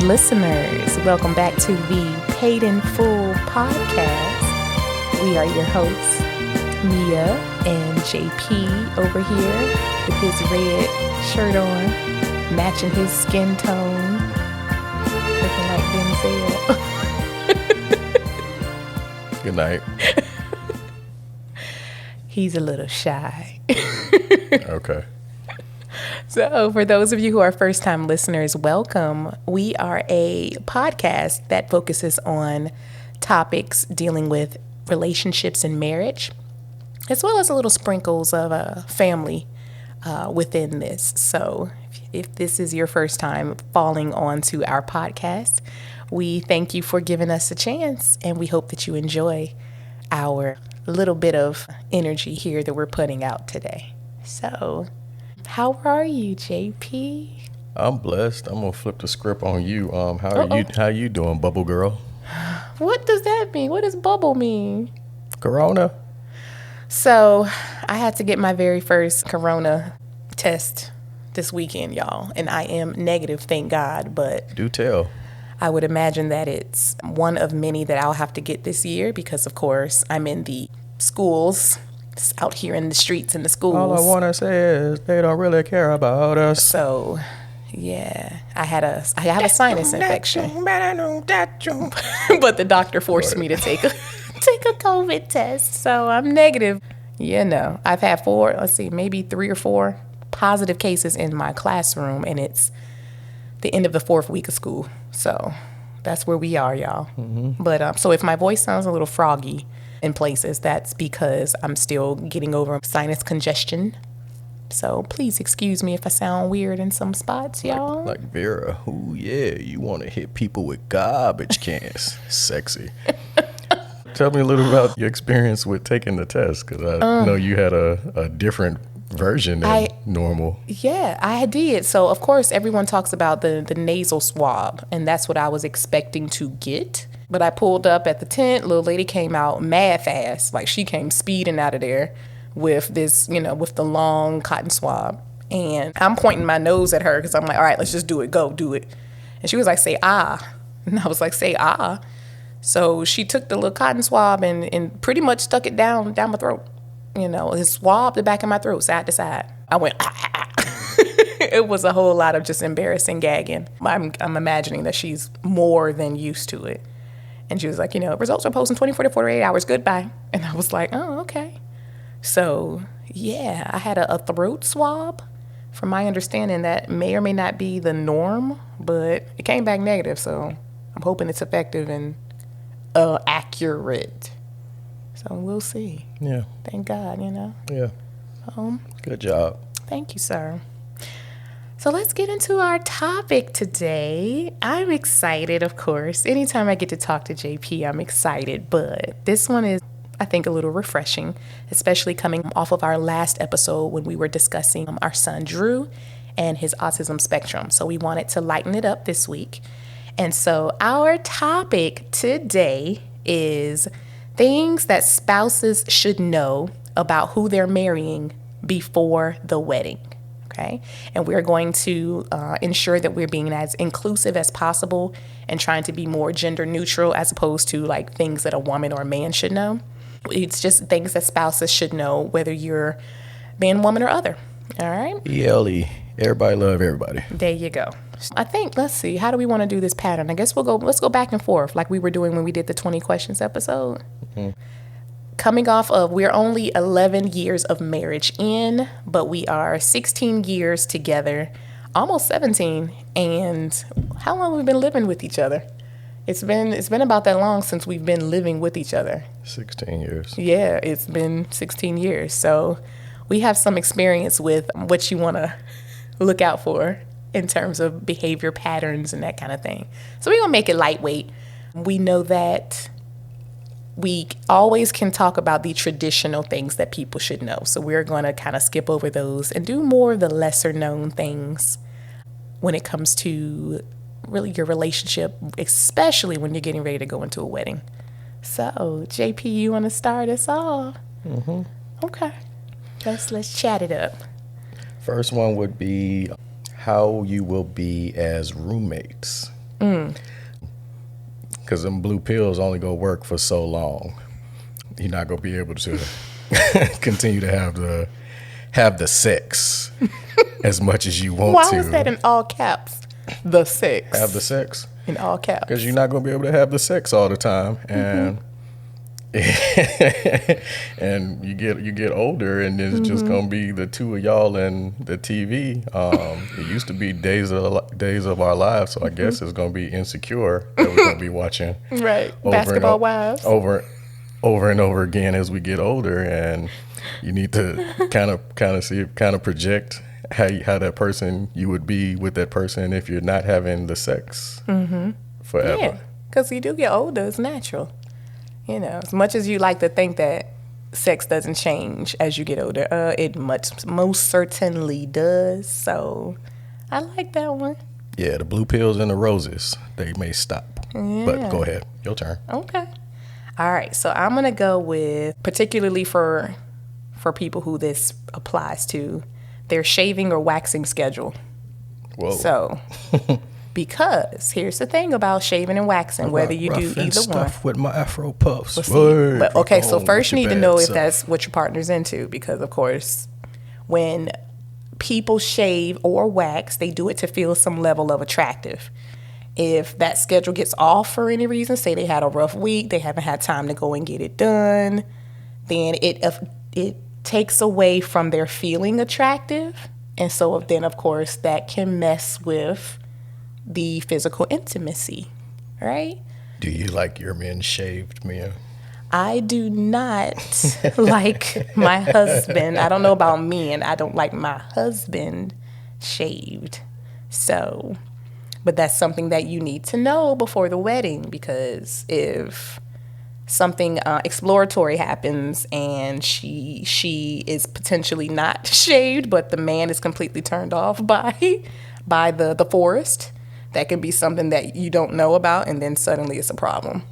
listeners. Welcome back to the Paid in Full podcast. We are your hosts, Mia and JP over here with his red shirt on, matching his skin tone, looking like Denzel. Good night. He's a little shy. Okay. So for those of you who are first-time listeners, welcome. We are a podcast that focuses on topics dealing with relationships and marriage, as well as a little sprinkles of family within this. So if this is your first time falling onto our podcast, we thank you for giving us a chance, and we hope that you enjoy our little bit of energy here that we're putting out today. So how are you, JP? I'm blessed. I'm gonna flip the script on you. How you doing, Bubble Girl? What does that mean? What does bubble mean? Corona. So I had to get my very first corona test this weekend, y'all, and I am negative, thank God. But Do tell. I would imagine that it's one of many that I'll have to get this year because, of course, I'm in the schools. It's out here in the streets in the schools. All I wanna say is they don't really care about us. So, yeah, I had a sinus infection, but the doctor forced me to take a COVID test. So I'm negative. You know, I've had maybe 3 or 4 positive cases in my classroom, and it's the end of the 4th week of school. So that's where we are, y'all. Mm-hmm. But so if my voice sounds a little froggy in places, that's because I'm still getting over sinus congestion. So please excuse me if I sound weird in some spots, y'all. Like Vera. Ooh, yeah, you want to hit people with garbage cans. Sexy. Tell me a little about your experience with taking the test, because I know you had a different version than normal. Yeah, I did. So, of course, everyone talks about the nasal swab, and that's what I was expecting to get. But I pulled up at the tent. Little lady came out mad fast. Like, she came speeding out of there with this, with the long cotton swab. And I'm pointing my nose at her because I'm like, all right, let's just do it. Go, do it. And she was like, say ah. And I was like, say ah. So she took the little cotton swab and pretty much stuck it down my throat. It swabbed the back of my throat side to side. I went, ah. It was a whole lot of just embarrassing gagging. I'm imagining that she's more than used to it. And she was like, results are posted in 24 to 48 hours. Goodbye. And I was like, oh, okay. So, yeah, I had a throat swab. From my understanding, that may or may not be the norm, but it came back negative. So I'm hoping it's effective and accurate. So we'll see. Yeah. Thank God, Yeah. Good job. Thank you, sir. So let's get into our topic today. I'm excited, of course. Anytime I get to talk to JP, I'm excited. But this one is, I think, a little refreshing, especially coming off of our last episode when we were discussing our son, Drew, and his autism spectrum. So we wanted to lighten it up this week. And so our topic today is things that spouses should know about who they're marrying before the wedding. Okay. And we're going to ensure that we're being as inclusive as possible and trying to be more gender neutral as opposed to like things that a woman or a man should know. It's just things that spouses should know, whether you're man, woman, or other. All right. ELE. Everybody love everybody. There you go. I think, let's see, how do we want to do this pattern? I guess let's go back and forth like we were doing when we did the 20 questions episode. Mm-hmm. Coming off of, we're only 11 years of marriage in, but we are 16 years together, almost 17. And how long have we been living with each other? It's been about that long since we've been living with each other. 16 years. Yeah, it's been 16 years. So we have some experience with what you want to look out for in terms of behavior patterns and that kind of thing. So we're going to make it lightweight. We know that we always can talk about the traditional things that people should know. So we're going to kind of skip over those and do more of the lesser known things when it comes to really your relationship, especially when you're getting ready to go into a wedding. So, JP, you want to start us off? Mm-hmm. Okay. Let's chat it up. First one would be how you will be as roommates. Because them blue pills only gonna work for so long. You're not gonna be able to continue to have the sex as much as you want to. Why was that in all caps? The sex. Have the sex In all caps. because you're not gonna be able to have the sex all the time, and and you get older, and it's just gonna be the two of y'all and the TV. It used to be Days of Our Lives, so I guess it's gonna be Insecure that we're gonna be watching. Right. Basketball Wives. Over and over again as we get older, and you need to kind of project how that person you would be with that person if you're not having the sex forever. Yeah, because you do get older. It's natural. You know, as much as you like to think that sex doesn't change as you get older, it most certainly does. So I like that one. Yeah, the blue pills and the roses, they may stop. Yeah. But go ahead, your turn. Okay. All right. So I'm going to go with, particularly for people who this applies to, their shaving or waxing schedule. Whoa. So, because here's the thing about shaving and waxing, whether you do either one. With my Afro puffs. But okay, so first you need to know if that's what your partner's into, because of course, when people shave or wax, they do it to feel some level of attractive. If that schedule gets off for any reason, say they had a rough week, they haven't had time to go and get it done, then it takes away from their feeling attractive. And so then, of course, that can mess with the physical intimacy, right? Do you like your men shaved, Mia? I do not like my husband. I don't know about men. I don't like my husband shaved. So, but that's something that you need to know before the wedding, because if something exploratory happens and she is potentially not shaved, but the man is completely turned off by the forest, that can be something that you don't know about, and then suddenly it's a problem,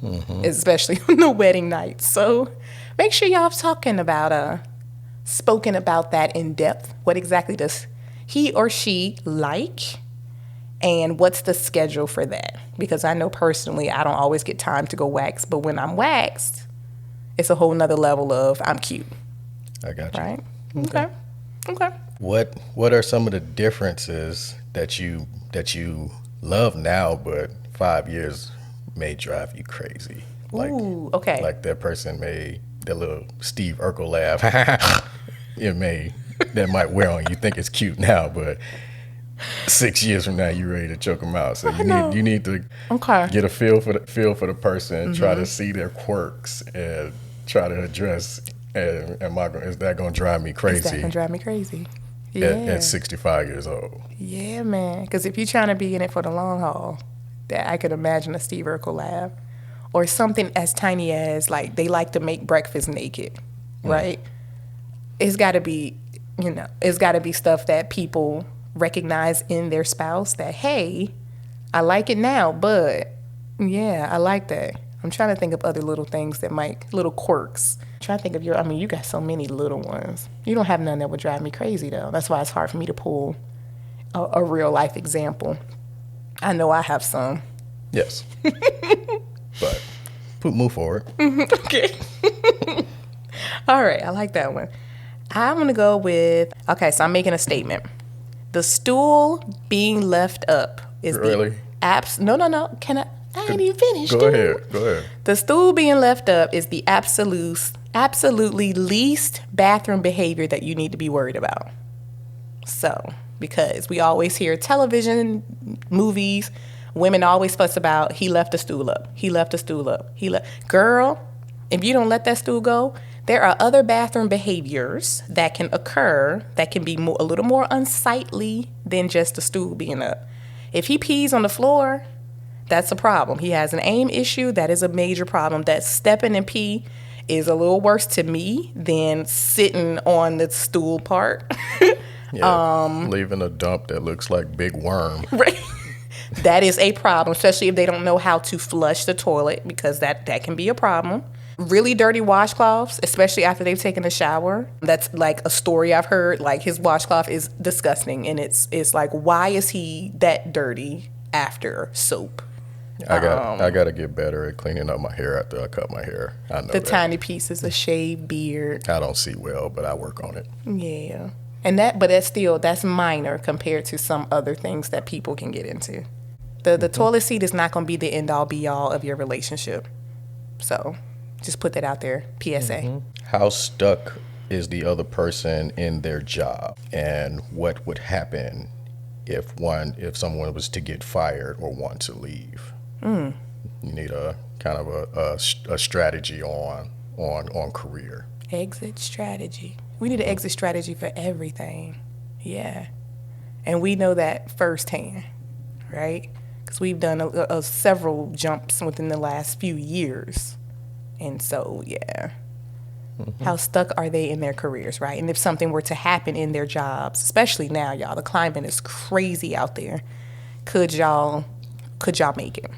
especially on the wedding night. So make sure y'all spoken about that in depth. What exactly does he or she like, and what's the schedule for that? Because I know personally I don't always get time to go wax, but when I'm waxed, it's a whole nother level of I'm cute. I got you. Right? Okay. What are some of the differences that you love now, but 5 years may drive you crazy? Like, Ooh, okay. Like that person made that little Steve Urkel laugh. That might wear on you. You think it's cute now, but 6 years from now you're ready to choke them out. So you need to get a feel for the person, try to see their quirks, and try to address. Is that gonna drive me crazy? Is that gonna drive me crazy? Yeah. At 65 years old. Yeah, man. Because if you're trying to be in it for the long haul, that I could imagine a Steve Urkel laugh, or something as tiny as like they like to make breakfast naked, right? It's got to be, it's got to be stuff that people recognize in their spouse. That, hey, I like it now, but yeah, I like that. I'm trying to think of other little things little quirks. I'm trying to think of you got so many little ones. You don't have none that would drive me crazy, though. That's why it's hard for me to pull a real life example. I know I have some. Yes. But move forward. Okay. All right, I like that one. I'm going to go with, okay, so I'm making a statement. The stool being left up is really? No. I ain't even finished. Go ahead. The stool being left up is the absolutely least bathroom behavior that you need to be worried about. So, because we always hear television, movies, women always fuss about, he left the stool up. Girl, if you don't let that stool go, there are other bathroom behaviors that can occur that can be a little more unsightly than just the stool being up. If he pees on the floor, that's a problem. He has an aim issue. That is a major problem. That stepping and pee is a little worse to me than sitting on the stool part. Yeah, leaving a dump that looks like big worm. Right. That is a problem, especially if they don't know how to flush the toilet, because that can be a problem. Really dirty washcloths, especially after they've taken a shower. That's like a story I've heard. Like, his washcloth is disgusting, and it's like, why is he that dirty after soap? I got to get better at cleaning up my hair after I cut my hair. I know The that. tiny pieces of shaved beard. I don't see well, but I work on it. Yeah. But that's minor compared to some other things that people can get into. The toilet seat is not going to be the end all be all of your relationship. So just put that out there. PSA. How stuck is the other person in their job, and what would happen if someone was to get fired or want to leave? You need a kind of a strategy on career. Exit strategy. We need an exit strategy for everything. Yeah. And we know that firsthand, right? Because we've done several jumps within the last few years. And so, yeah. How stuck are they in their careers, right? And if something were to happen in their jobs, especially now, y'all, the climate is crazy out there. Could y'all make it?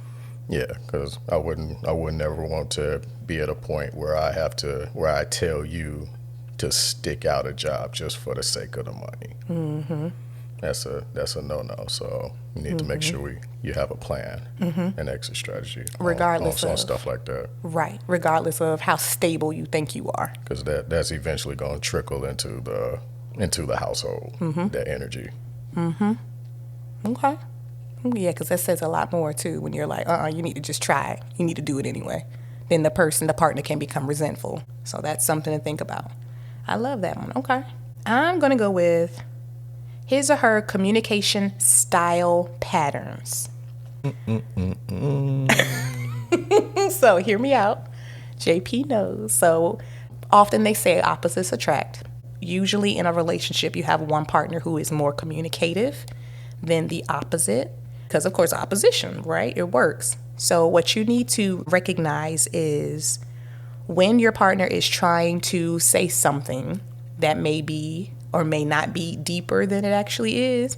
Yeah, because I wouldn't ever want to be at a point where I tell you to stick out a job just for the sake of the money. Mm-hmm. That's a no-no. So you need to make sure you have a plan, an exit strategy, regardless on of stuff like that. Right, regardless of how stable you think you are. Because that's eventually going to trickle into the household. That energy. Okay. Yeah, because that says a lot more too when you're like, you need to just try it. You need to do it anyway. Then the partner can become resentful. So that's something to think about. I love that one. Okay. I'm going to go with his or her communication style patterns. So hear me out. JP knows. So often they say opposites attract. Usually in a relationship, you have one partner who is more communicative than the opposite. Because, of course, opposition, right? It works. So what you need to recognize is when your partner is trying to say something that may be or may not be deeper than it actually is,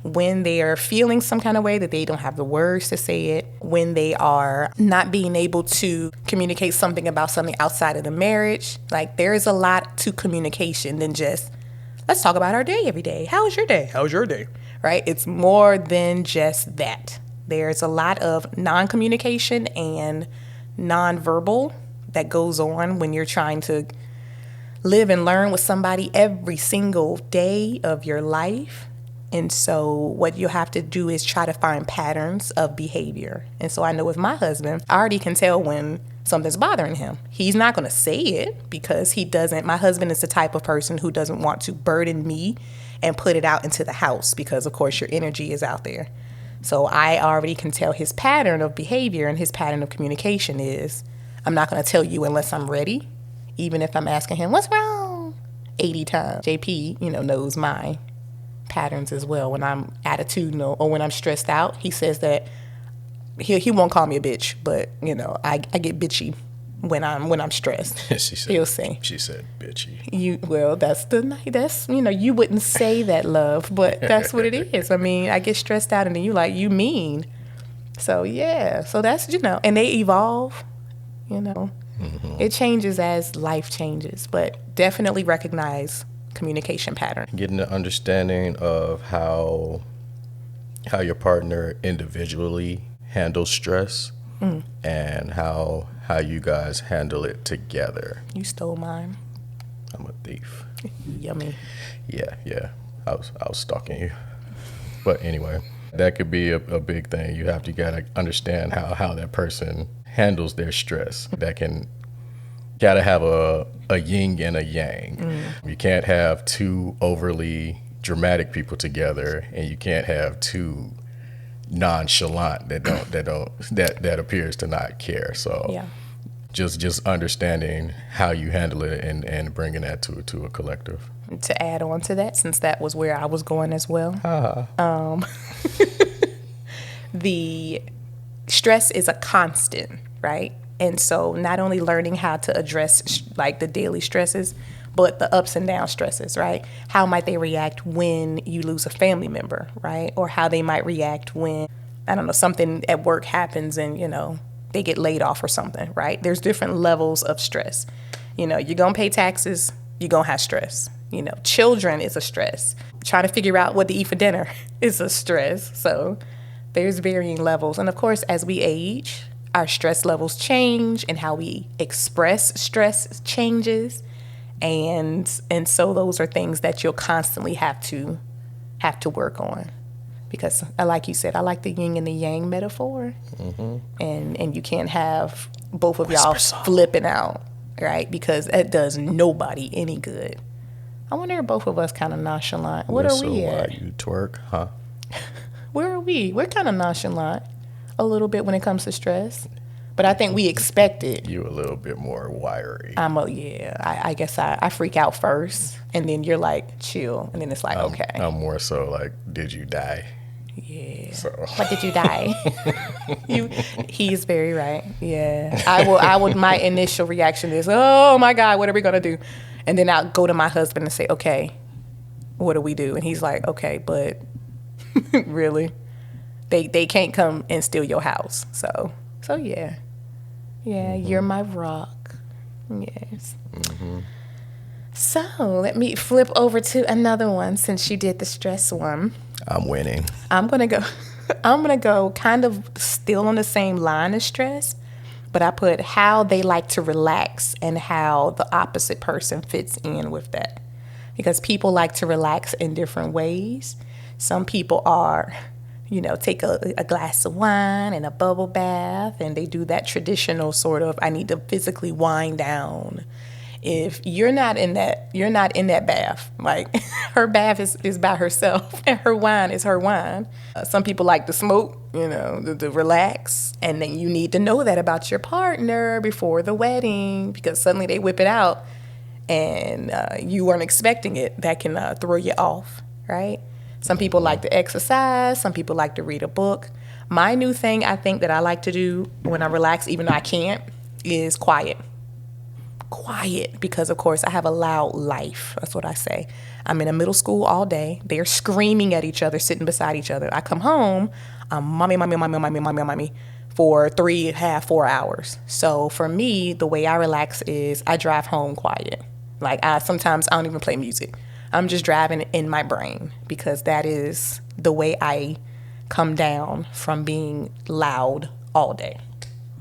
when they are feeling some kind of way that they don't have the words to say it, when they are not being able to communicate something about something outside of the marriage, like there is a lot to communication than just, let's talk about our day every day. How was your day? How was your day? Right? It's more than just that. There's a lot of non-communication and non-verbal that goes on when you're trying to live and learn with somebody every single day of your life. And so what you have to do is try to find patterns of behavior. And so I know with my husband, I already can tell when something's bothering him. He's not going to say it because my husband is the type of person who doesn't want to burden me and put it out into the house because, of course, your energy is out there. So I already can tell his pattern of behavior and his pattern of communication is, I'm not going to tell you unless I'm ready, even if I'm asking him, what's wrong? 80 times. JP, knows my patterns as well. When I'm attitudinal or when I'm stressed out, he says that he won't call me a bitch, but, I get bitchy when I'm stressed. He'll say. She said bitchy. That's you wouldn't say that, love, but that's what it is. I mean, I get stressed out and then you mean. So yeah. So that's, and they evolve, It changes as life changes, but definitely recognize communication pattern. Getting an understanding of how your partner individually handles stress and how you guys handle it together. You stole mine. I'm a thief. Yummy. Yeah. I was stalking you. But anyway, that could be a big thing. You gotta understand how that person handles their stress. Gotta have a yin and a yang. You can't have two overly dramatic people together, and you can't have two nonchalant that appears to not care. So yeah. Just understanding how you handle it and bringing that to a collective. To add on to that, since that was where I was going as well, the stress is a constant, right? And so not only learning how to address like the daily stresses, but the ups and down stresses, right? How might they react when you lose a family member, right? Or how they might react when, I don't know, something at work happens and, they get laid off or something, right? There's different levels of stress. You're going to pay taxes, you're going to have stress. Children is a stress. Trying to figure out what to eat for dinner is a stress. So There's varying levels. And of course, as we age, our stress levels change and how we express stress changes. And so those are things that you'll constantly have to work on. Because like you said, I like the yin and the yang metaphor. And you can't have both of y'all flipping out, right? Because that does nobody any good. I wonder if both of us kind of nonchalant. What are we at? You twerk, huh? Where are we? We're kind of nonchalant a little bit when it comes to stress. But I think we expect it. You a little bit more wiry. I guess I freak out first, and then you're like, chill, and then it's like, okay. I'm more so like, did you die? Yeah. So. What did you die? He's very right. Yeah. I would. My initial reaction is, oh my God, what are we gonna do? And then I'll go to my husband and say, okay, what do we do? And he's like, okay, but really, they can't come and steal your house. So yeah. Yeah, you're my rock. Yes. So let me flip over to another one since you did the stress one. I'm winning. I'm gonna go kind of still on the same line as stress, but I put how they like to relax and how the opposite person fits in with that. Because people like to relax in different ways. Some people are, take a glass of wine and a bubble bath, and they do that traditional sort of, I need to physically wind down. If you're not in that bath. Like, her bath is by herself, and her wine is her wine. Some people like to smoke, to relax, and then you need to know that about your partner before the wedding, because suddenly they whip it out, and you weren't expecting it. That can throw you off, right? Some people like to exercise. Some people like to read a book. My new thing, I think, that I like to do when I relax, even though I can't, is quiet, because of course I have a loud life. That's what I say. I'm in a middle school all day. They're screaming at each other, sitting beside each other. I come home, mommy for 3.5, 4 hours. So for me, the way I relax is I drive home quiet. Like, sometimes I don't even play music. I'm just driving in my brain, because that is the way I come down from being loud all day.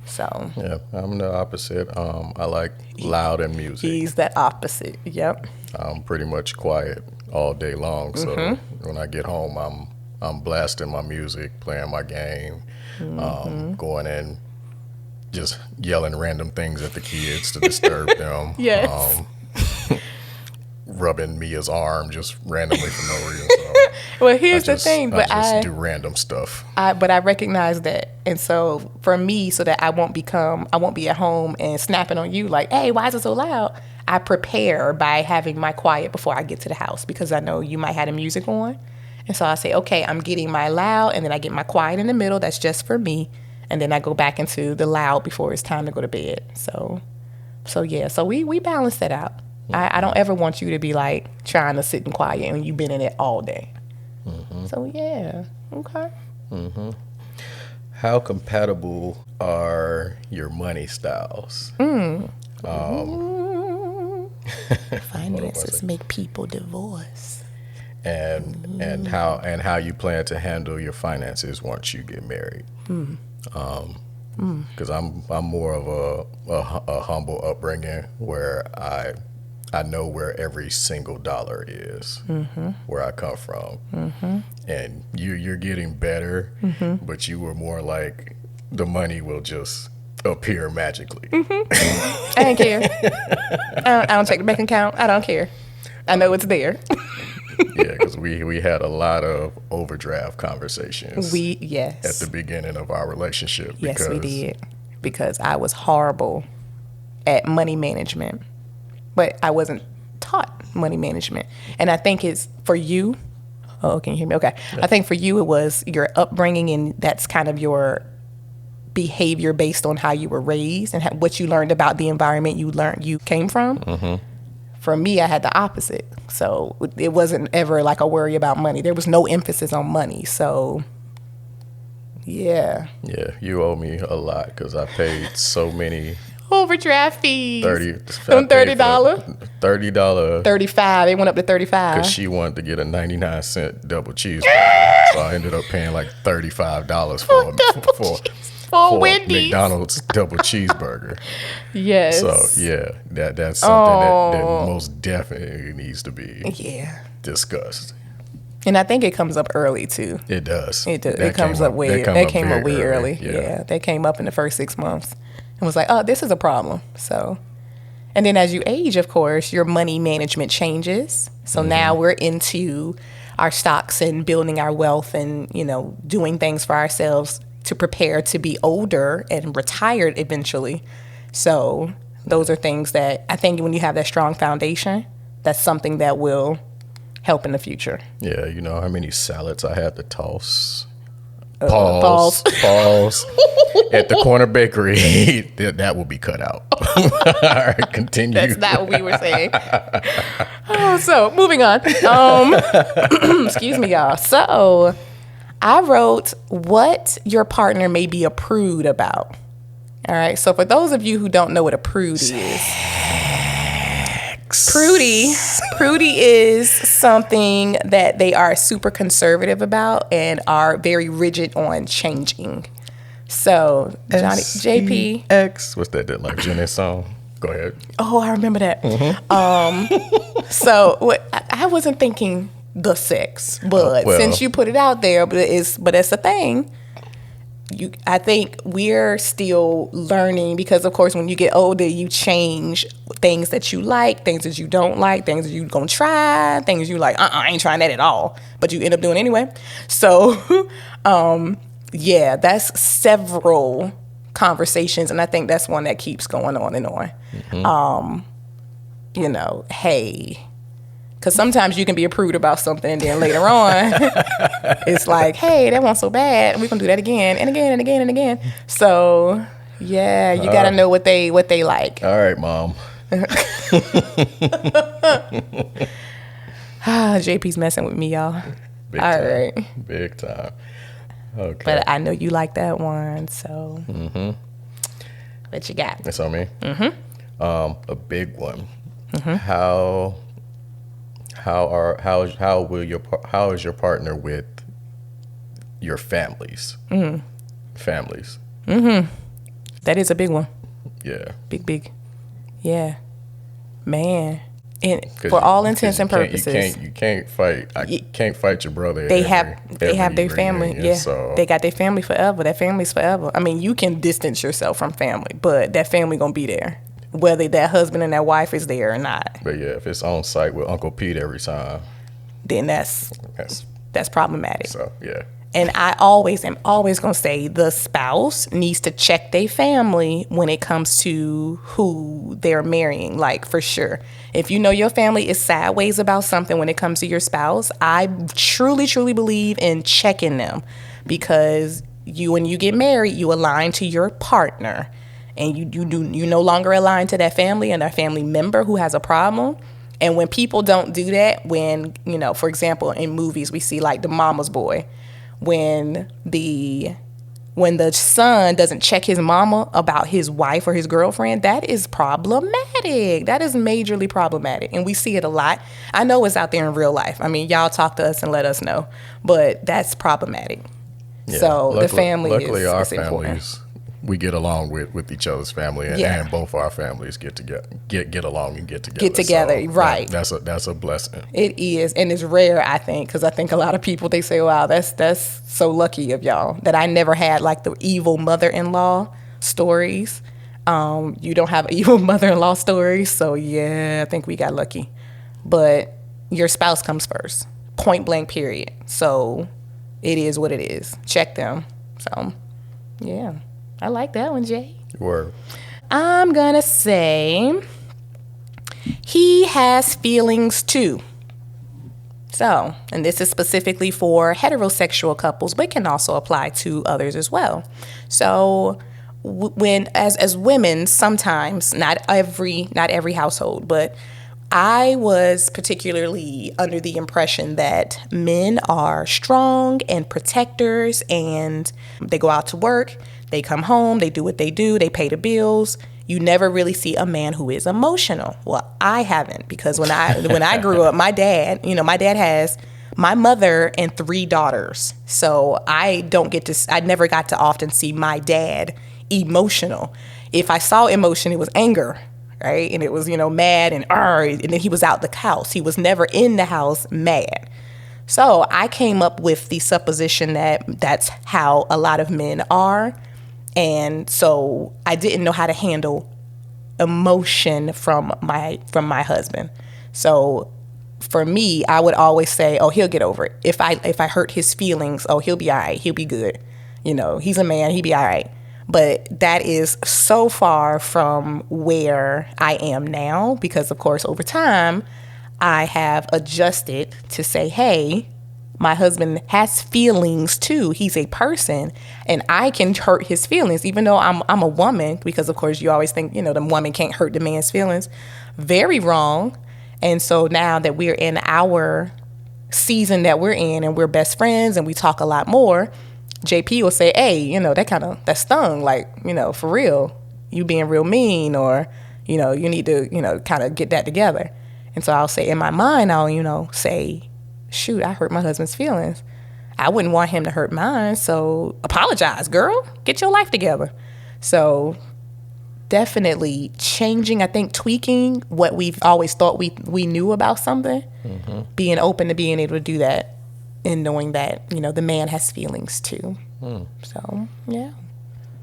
So yeah, I'm the opposite. I like loud and music. He's the opposite. Yep. I'm pretty much quiet all day long. So when I get home, I'm blasting my music, playing my game, going in, just yelling random things at the kids to disturb them. Yes. Rubbing Mia's arm just randomly for no reason. So well, here's the thing, but I just do random stuff. But I recognize that, and so for me, so that I won't be at home and snapping on you like, hey, why is it so loud? I prepare by having my quiet before I get to the house, because I know you might have the music on, and so I say, okay, I'm getting my loud, and then I get my quiet in the middle. That's just for me, and then I go back into the loud before it's time to go to bed. So yeah, so we balance that out. I don't ever want you to be like trying to sit and quiet and you've been in it all day. So yeah, okay. How compatible are your money styles? Finances make people divorce. And how you plan to handle your finances once you get married? Because I'm more of a humble upbringing where I know where every single dollar is, where I come from. And you're getting better, but you were more like, the money will just appear magically. I don't care. I don't check the bank account. I don't care. I know it's there. Yeah, because we had a lot of overdraft conversations. Yes. At the beginning of our relationship. Yes, we did. Because I was horrible at money management. But I wasn't taught money management. And I think it's for you. Oh, can you hear me? Okay. Yeah. I think for you, it was your upbringing, and that's kind of your behavior based on how you were raised and what you learned about the environment you came from. For me, I had the opposite. So it wasn't ever like a worry about money. There was no emphasis on money. So, yeah. Yeah, you owe me a lot because I paid so many Overdraft fees. Them $30. $30. 35. They went up to 35. Because she wanted to get a 99-cent double cheeseburger. So I ended up paying like $35 for Wendy's. McDonald's double cheeseburger. Yes. So yeah, that's something that most definitely needs to be discussed. And I think it comes up early too. It does. It came up way early. Yeah, that came up in the first 6 months. And was like, oh, this is a problem. So, and then as you age, of course, your money management changes. So now we're into our stocks and building our wealth and, doing things for ourselves to prepare to be older and retired eventually. So those are things that I think when you have that strong foundation, that's something that will help in the future. Yeah, you know how many salads I had to toss? Pause. At the corner bakery, that will be cut out. All right, continue. That's not what we were saying. So moving on. Excuse me, y'all. So I wrote what your partner may be a prude about. All right. So for those of you who don't know what a prude is, Prudy is something that they are super conservative about and are very rigid on changing. So, Johnny, JP. What's that like Jenny's song? Go ahead. Oh, I remember that. So, I wasn't thinking the sex, but since you put it out there, but it's a thing. I think we're still learning because, of course, when you get older, you change things that you like, things that you don't like, things that you're going to try, things you like, I ain't trying that at all, but you end up doing anyway. So, that's several conversations, and I think that's one that keeps going on and on. Hey, because sometimes you can be a prude about something, and then later on, it's like, hey, that wasn't so bad. We're going to do that again and again and again and again. So, yeah, you got to know what they like. All right, Mom. JP's messing with me, y'all. Big All time. right. Big time. Okay. But I know you like that one, so. What you got? That's on me? A big one. How is your partner with your families? Families. That is a big one. Yeah. Big. Yeah. Man. And for all intents and purposes, you can't fight. Can't fight your brother. They have their family. Reunion, yeah, so. They got their family forever. That family's forever. I mean, you can distance yourself from family, but that family gonna be there, whether that husband and that wife is there or not. But yeah, if it's on site with Uncle Pete every time, then that's problematic. So yeah. And I am always going to say the spouse needs to check their family when it comes to who they're marrying, like for sure. If you know your family is sideways about something when it comes to your spouse, I truly, truly believe in checking them because when you get married, you align to your partner and you no longer align to that family and that family member who has a problem. And when people don't do that, when, for example, in movies, we see like the mama's boy. When the son doesn't check his mama about his wife or his girlfriend, that is problematic. That is majorly problematic. And we see it a lot. I know it's out there in real life. I mean, y'all talk to us and let us know. But that's problematic. Yeah, so the family luckily is our important. families, we get along with each other's family, and both our families get along and get together. Get together, so right? That's a blessing. It is, and it's rare, I think, because I think a lot of people they say, "Wow, that's so lucky of y'all that I never had like the evil mother-in-law stories." You don't have evil mother-in-law stories, so yeah, I think we got lucky. But your spouse comes first, point blank, period. So it is what it is. Check them. So yeah. I like that one, Jay. Word. I'm going to say he has feelings too. So, and this is specifically for heterosexual couples, but can also apply to others as well. So, when as women, sometimes, not every household, but I was particularly under the impression that men are strong and protectors and they go out to work. They come home, they do what they do, they pay the bills. you never really see a man who is emotional. Well, I haven't, because when I grew up, my dad has my mother and 3 daughters. So I never got to often see my dad emotional. If I saw emotion, it was anger, right? And it was, mad and then he was out the house. He was never in the house mad. So I came up with the supposition that that's how a lot of men are. And so I didn't know how to handle emotion from my husband. So for me, I would always say, oh, he'll get over it. If I hurt his feelings, oh, he'll be all right. He'll be good. He's a man. He'll be all right. But that is so far from where I am now, because, of course, over time, I have adjusted to say, hey, my husband has feelings too. He's a person, and I can hurt his feelings, even though I'm a woman, because, of course, you always think, the woman can't hurt the man's feelings. Very wrong. And so now that we're in our season that we're in and we're best friends and we talk a lot more, JP will say, hey, that stung, like, for real, you being real mean, or, you need to, kind of get that together. And so I'll say, in my mind, I'll, say, shoot, I hurt my husband's feelings. I wouldn't want him to hurt mine. So apologize, girl, get your life together. So definitely changing, I think tweaking what we've always thought we knew about something, being open to being able to do that, and knowing that, the man has feelings too. So, yeah.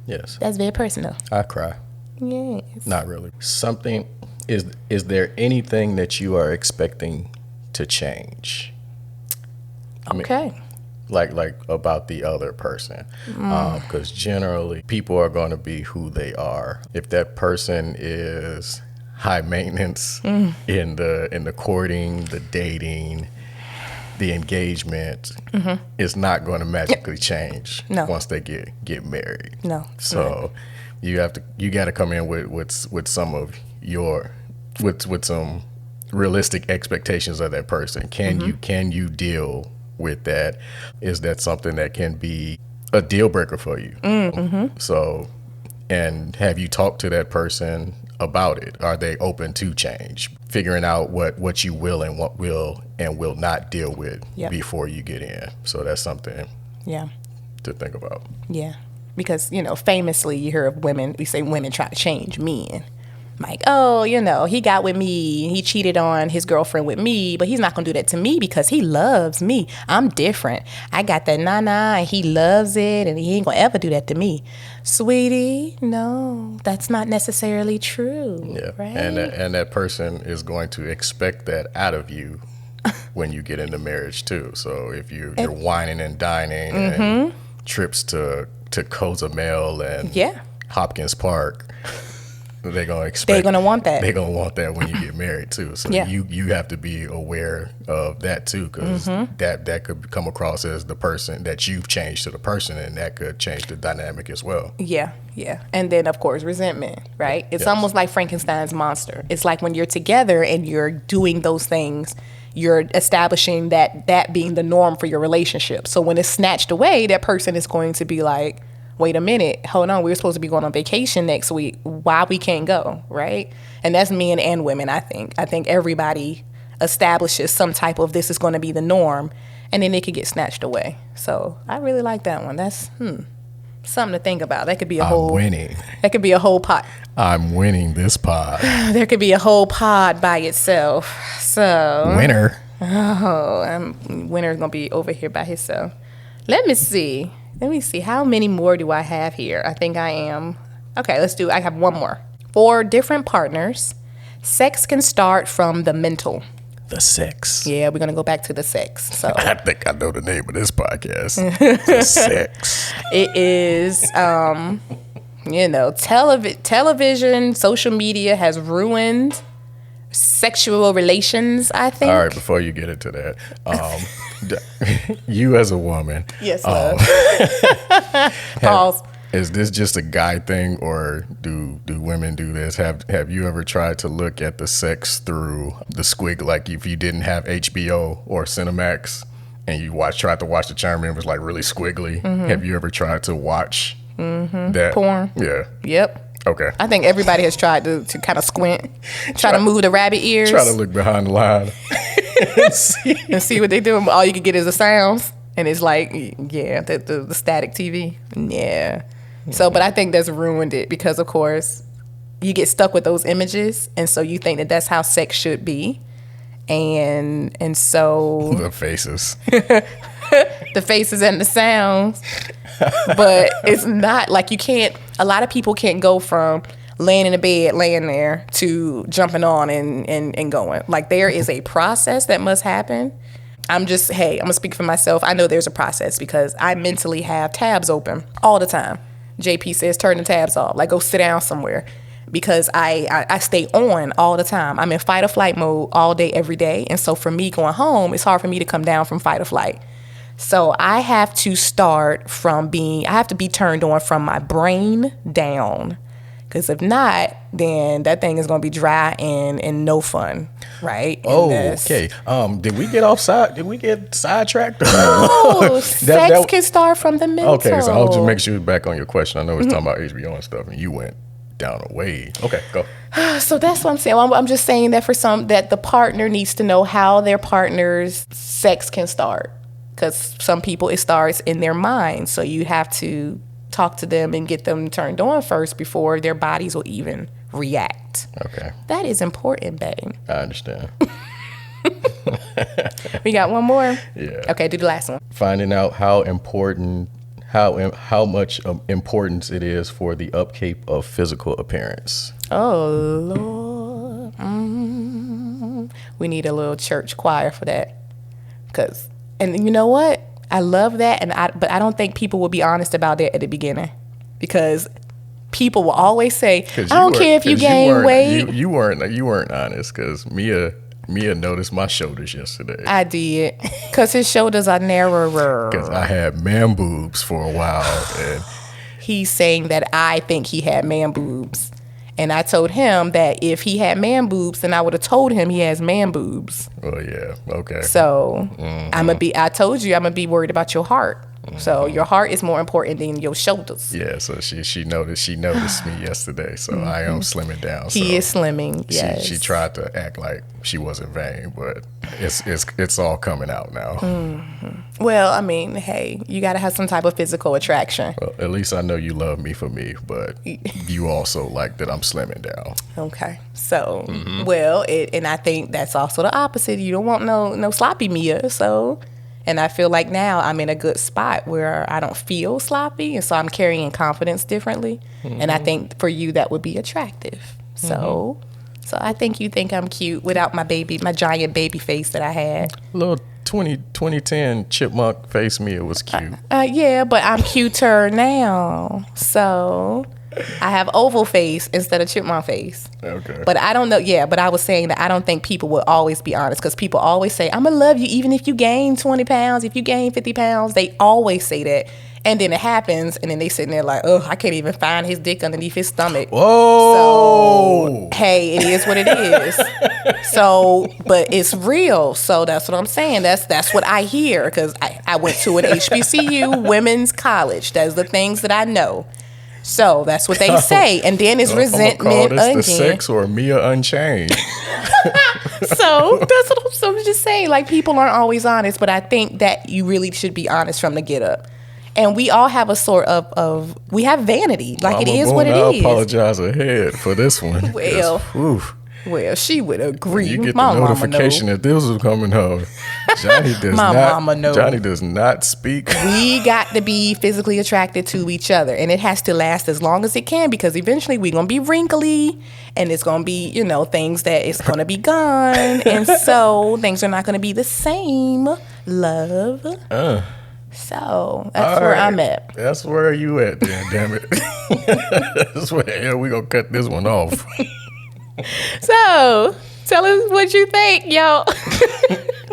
Yes. That's very personal. I cry. Yes. Not really. Something, is there anything that you are expecting to change? Okay. Like about the other person, because generally people are going to be who they are. If that person is high maintenance in the courting, the dating, the engagement, it's not going to magically change once they get married. No. So you got to come in with some of your with some realistic expectations of that person. Can you deal with that? Is that something that can be a deal breaker for you? So, and have you talked to that person about it? Are they open to change? Figuring out what you will and what will not deal with before you get in. So that's something to think about. Yeah. Because, famously you hear of women, we say women try to change men. Like, oh, he got with me, he cheated on his girlfriend with me, but he's not gonna do that to me because he loves me. I'm different. I got that nana and he loves it, and he ain't gonna ever do that to me. Sweetie, no, that's not necessarily true. Yeah. Right? And that person is going to expect that out of you when you get into marriage too. So if you're whining and dining and trips to Cozumel and Hopkins Park, they're gonna want that. They're gonna want that when you get married too. So you have to be aware of that too, because that could come across as the person that you've changed to the person, and that could change the dynamic as well. Yeah. And then of course resentment, right? It's almost like Frankenstein's monster. It's like when you're together and you're doing those things, you're establishing that being the norm for your relationship. So when it's snatched away, that person is going to be like, wait a minute, hold on, we're supposed to be going on vacation next week. Why we can't go, right? And that's men and women, I think. I think everybody establishes some type of this is going to be the norm, and then it could get snatched away. So I really like that one. That's something to think about. That could be I'm winning. That could be a whole pod. I'm winning this pod. There could be a whole pod by itself. So winner. Winner's going to be over here by himself. Let me see. How many more do I have here? I think I am. Okay, I have one more. For different partners, sex can start from the mental. The sex. Yeah, we're going to go back to the sex. So I think I know the name of this podcast. The sex. It is, television, social media has ruined sexual relations, I think. All right, before you get into that, you as a woman. Yes, love. Pause. Is this just a guy thing, or do women do this? Have you ever tried to look at the sex through the squig? Like if you didn't have HBO or Cinemax and you tried to watch the channel and it was like really squiggly. Have you ever tried to watch that? Porn. Yeah. Yep. Okay. I think everybody has tried to kind of squint, try to move the rabbit ears. Try to look behind the line and see what they do. All you can get is the sounds. And it's like, yeah, the static TV. Yeah. So, but I think that's ruined it because, of course, you get stuck with those images. And so you think that that's how sex should be. And so... The faces. The faces and the sounds. But it's not like you can't... A lot of people can't go from laying in a bed, laying there, to jumping on and going. Like, there is a process that must happen. I'm going to speak for myself. I know there's a process because I mentally have tabs open all the time. JP says, turn the tabs off. Like, go sit down somewhere. Because I stay on all the time. I'm in fight or flight mode all day, every day. And so for me going home, it's hard for me to come down from fight or flight. So I have to I have to be turned on from my brain down. Because if not, then that thing is going to be dry and no fun, right? Oh, okay. Did we get sidetracked? No, sex can start from the mental. Okay, so I'll just make sure back on your question. I know we're talking about HBO and stuff, and you went down a way. Okay, go. So that's what I'm saying. I'm just saying that that the partner needs to know how their partner's sex can start. Because some people, it starts in their mind. So you have to talk to them and get them turned on first before their bodies will even react. Okay. That is important, babe. I understand. We got one more? Yeah. Okay, do the last one. Finding out how much importance it is for the upkeep of physical appearance. Oh, Lord. We need a little church choir for that. And you know what? I love that, but I don't think people will be honest about that at the beginning. Because people will always say, I don't care if you gain weight. You weren't honest because Mia noticed my shoulders yesterday. I did. Because his shoulders are narrower. Because I had man boobs for a while. And he's saying that I think he had man boobs. And I told him that if he had man boobs, then I would have told him he has man boobs. Oh, yeah. Okay. So I told you I'm going to be worried about your heart. So your heart is more important than your shoulders. Yeah, so she noticed me yesterday, so I am slimming down. He is slimming, yes. She tried to act like she wasn't vain, but it's all coming out now. Mm-hmm. Well, I mean, hey, you got to have some type of physical attraction. Well, at least I know you love me for me, but you also like that I'm slimming down. Okay, so, and I think that's also the opposite. You don't want no sloppy Mia, so... And I feel like now I'm in a good spot where I don't feel sloppy. And so I'm carrying confidence differently. Mm-hmm. And I think for you, that would be attractive. So I think you think I'm cute without my giant baby face that I had. Little 2010 chipmunk face me, it was cute. Yeah, but I'm cuter now. So I have oval face instead of chipmunk face. Okay. But I don't know. Yeah, but I was saying that I don't think people will always be honest because people always say, I'm going to love you even if you gain 20 pounds, if you gain 50 pounds. They always say that. And then it happens, and then they sitting there like, oh, I can't even find his dick underneath his stomach. Whoa! So, hey, it is what it is. So, but it's real. So that's what I'm saying. That's what I hear because I went to an HBCU women's college. That's the things that I know. So that's what they say, and then it's resentment I'm call again. This the sex or Mia Unchained. So that's what I'm just saying. Like people aren't always honest, but I think that you really should be honest from the get up. And we all have a sort of we have vanity. Like it is what it is. I apologize ahead for this one. Well, she would agree. You get the notification that this was coming home. Johnny does not speak. We got to be physically attracted to each other, and it has to last as long as it can because eventually we're gonna be wrinkly, and it's gonna be things that it's gonna be gone, and so things are not gonna be the same. Love. So that's where I'm at. That's where you at, then, damn it. That's where the hell we gonna cut this one off. So tell us what you think, yo.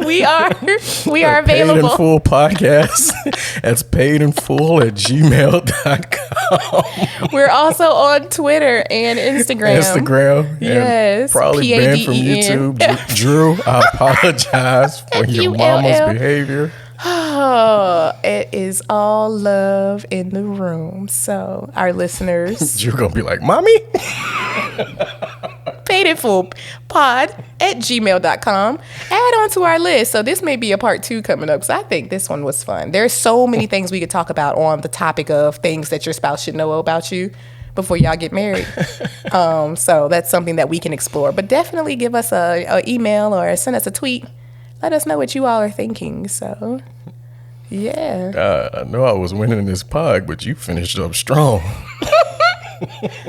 we are available. Paid in Full podcast. That's paidinfull@gmail.com. We're also on Twitter and Instagram. Yes. Probably banned from YouTube. Drew, I apologize for your mama's behavior. Oh, it is all love in the room. So our listeners, You're gonna be like, mommy? paidinfullpod@gmail.com. Add on to our list. So this may be a part 2 coming up, because I think this one was fun. There's so many things we could talk about on the topic of things that your spouse should know about you before y'all get married. So that's something that we can explore. But definitely give us a email or send us a tweet. Let us know what you all are thinking. So, yeah. I know I was winning this pod, but you finished up strong.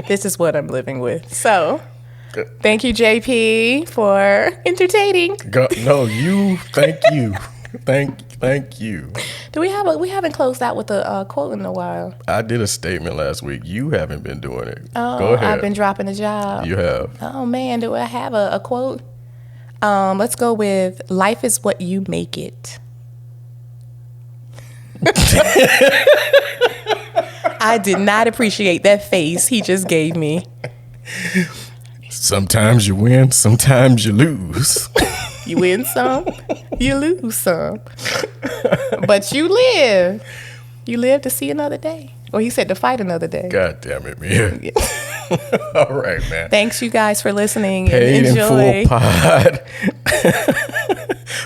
This is what I'm living with. So, thank you, JP, for entertaining. Thank you. Thank you. We haven't closed out with a quote in a while. I did a statement last week. You haven't been doing it. Oh, Go ahead. I've been dropping the job. You have. Oh, man, do I have a quote? Let's go with, life is what you make it. I did not appreciate that face he just gave me. Sometimes you win, sometimes you lose. You win some, you lose some. But you live. You live to see another day. Or he said to fight another day. God damn it, man. Yeah. All right, man. Thanks, you guys, for listening. Paid and in enjoy. full pod.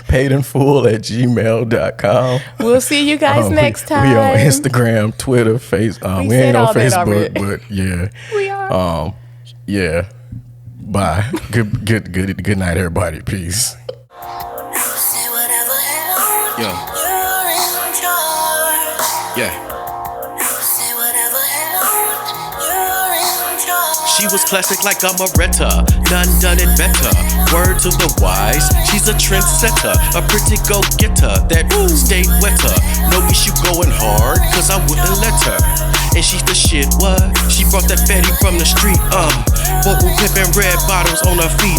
paidinfull@gmail.com. We'll see you guys next time. We on Instagram, Twitter, Facebook. We ain't on Facebook, but yeah. We are. Yeah. Bye. Good night, everybody. Peace. Yeah. Yeah. She was classic like a Moretta, none done it better. Word to the wise, she's a trendsetter, a pretty go-getter that stayed wetter. No issue going hard, cause I wouldn't let her. And she's the shit, what? She brought that fatty from the street, Both with pimpin' red bottles on her feet,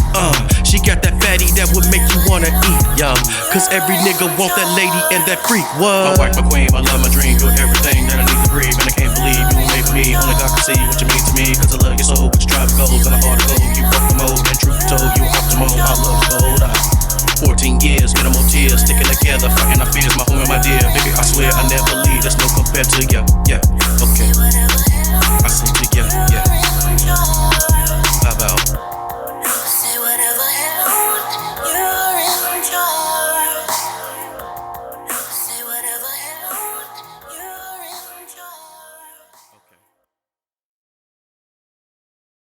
She got that fatty that would make you wanna eat, yum. Cause every nigga want that lady and that freak, what? My wife, my queen, my love, my dream, you're everything that I need to breathe. And I can't believe you made for me, only God can see what you mean to me. Cause I love your soul, but you drive goals and I ought to go. You broke the mold, and truth told, you optimal, I love gold, 14 years, minimal tears, sticking together, fighting our fears, my home and my dear. Baby, I swear I never leave, there's no compare to ya, yeah, okay. I say to ya,